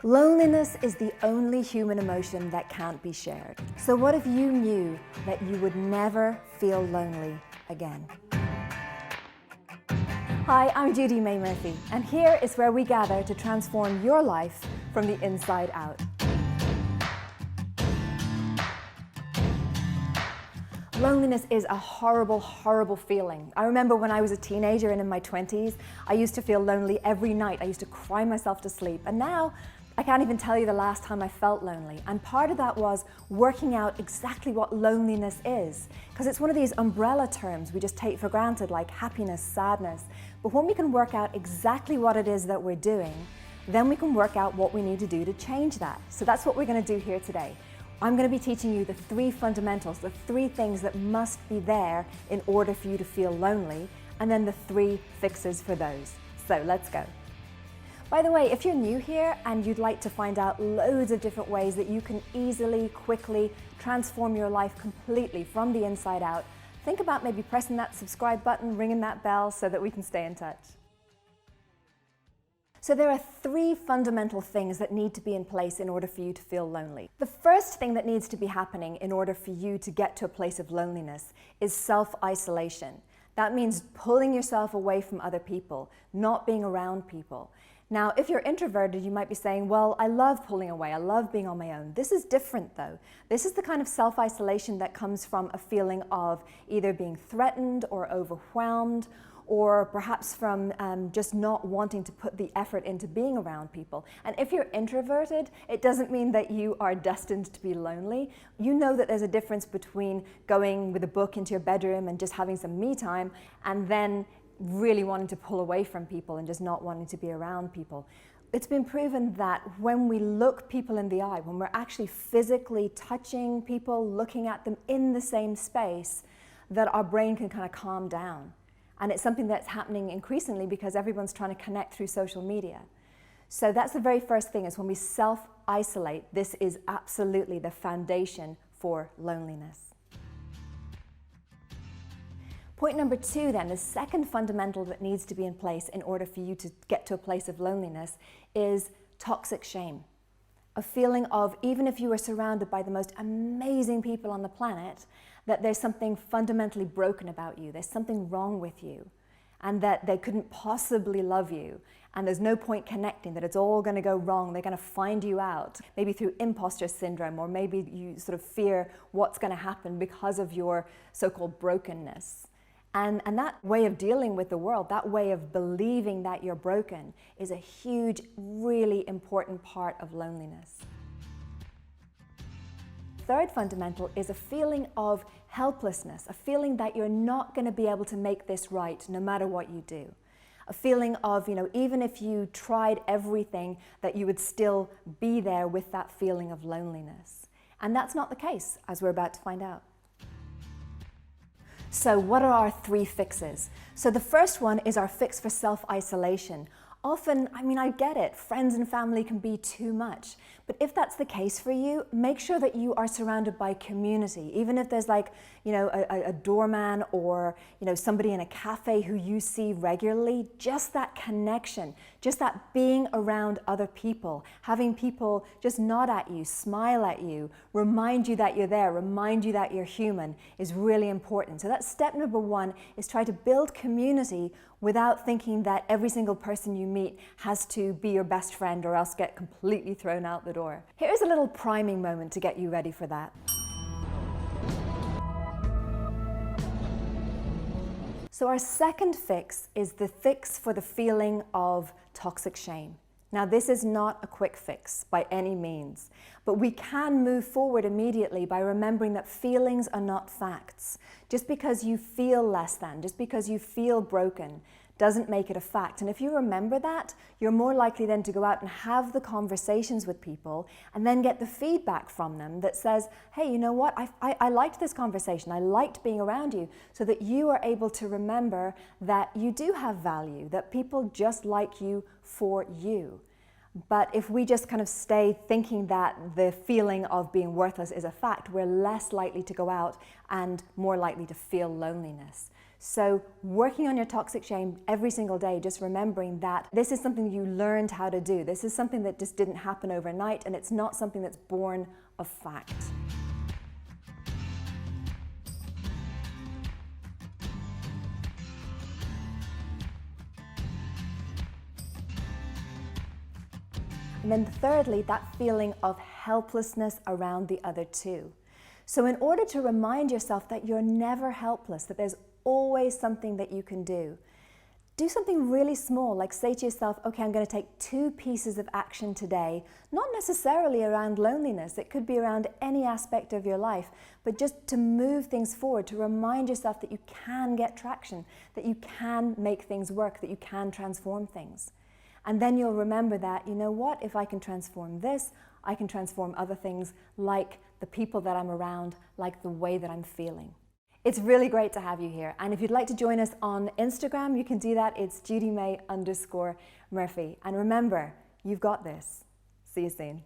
Loneliness is the only human emotion that can't be shared. So what if you knew that you would never feel lonely again? Hi, I'm Judy May Murphy, and here is where we gather to transform your life from the inside out. Loneliness is a horrible, horrible feeling. I remember when I was a teenager and in my 20s, I used to feel lonely every night. I used to cry myself to sleep. And now, I can't even tell you the last time I felt lonely. And part of that was working out exactly what loneliness is. Because it's one of these umbrella terms we just take for granted, like happiness, sadness. But when we can work out exactly what it is that we're doing, then we can work out what we need to do to change that. So that's what we're going to do here today. I'm going to be teaching you the three fundamentals, the three things that must be there in order for you to feel lonely, and then the three fixes for those. So let's go. By the way, if you're new here and you'd like to find out loads of different ways that you can easily, quickly transform your life completely from the inside out, think about maybe pressing that subscribe button, ringing that bell so that we can stay in touch. So there are three fundamental things that need to be in place in order for you to feel lonely. The first thing that needs to be happening in order for you to get to a place of loneliness is self-isolation. That means pulling yourself away from other people, not being around people. Now, if you're introverted, you might be saying, well, I love pulling away, I love being on my own. This is different though. This is the kind of self-isolation that comes from a feeling of either being threatened or overwhelmed, or perhaps from just not wanting to put the effort into being around people. And if you're introverted, it doesn't mean that you are destined to be lonely. You know that there's a difference between going with a book into your bedroom and just having some me time, and then really wanting to pull away from people and just not wanting to be around people. It's been proven that when we look people in the eye, when we're actually physically touching people, looking at them in the same space, that our brain can kind of calm down. And it's something that's happening increasingly because everyone's trying to connect through social media. So that's the very first thing, is when we self-isolate, this is absolutely the foundation for loneliness. Point number two then, the second fundamental that needs to be in place in order for you to get to a place of loneliness is toxic shame. A feeling of, even if you are surrounded by the most amazing people on the planet, that there's something fundamentally broken about you, there's something wrong with you, and that they couldn't possibly love you, and there's no point connecting, that it's all going to go wrong, they're going to find you out, maybe through imposter syndrome, or maybe you sort of fear what's going to happen because of your so-called brokenness. And that way of dealing with the world, that way of believing that you're broken, is a huge, really important part of loneliness. Third fundamental is a feeling of helplessness, a feeling that you're not going to be able to make this right no matter what you do. A feeling of, even if you tried everything, that you would still be there with that feeling of loneliness. And that's not the case, as we're about to find out. So what are our three fixes? So the first one is our fix for self-isolation. Often, I get it, friends and family can be too much. But if that's the case for you, make sure that you are surrounded by community. Even if there's a doorman or somebody in a cafe who you see regularly, just that connection, just that being around other people, having people just nod at you, smile at you, remind you that you're there, remind you that you're human, is really important. So that's step number one, is try to build community without thinking that every single person you meet has to be your best friend or else get completely thrown out the door. Here's a little priming moment to get you ready for that. So our second fix is the fix for the feeling of toxic shame. Now, this is not a quick fix by any means, but we can move forward immediately by remembering that feelings are not facts. Just because you feel less than, just because you feel broken, doesn't make it a fact. And if you remember that, you're more likely then to go out and have the conversations with people and then get the feedback from them that says, hey, you know what, I liked this conversation, I liked being around you, so that you are able to remember that you do have value, that people just like you for you. But if we just kind of stay thinking that the feeling of being worthless is a fact, we're less likely to go out and more likely to feel loneliness. So working on your toxic shame every single day, just remembering that this is something you learned how to do. This is something that just didn't happen overnight, and it's not something that's born of fact. And then thirdly, that feeling of helplessness around the other two. So in order to remind yourself that you're never helpless, that there's always something that you can do something really small, like say to yourself, okay, I'm going to take 2 pieces of action today, not necessarily around loneliness, it could be around any aspect of your life, but just to move things forward, to remind yourself that you can get traction, that you can make things work, that you can transform things. And then you'll remember that, you know what, if I can transform this, I can transform other things like the people that I'm around, like the way that I'm feeling. It's really great to have you here. And if you'd like to join us on Instagram, you can do that. It's JudyMay_Murphy. And remember, you've got this. See you soon.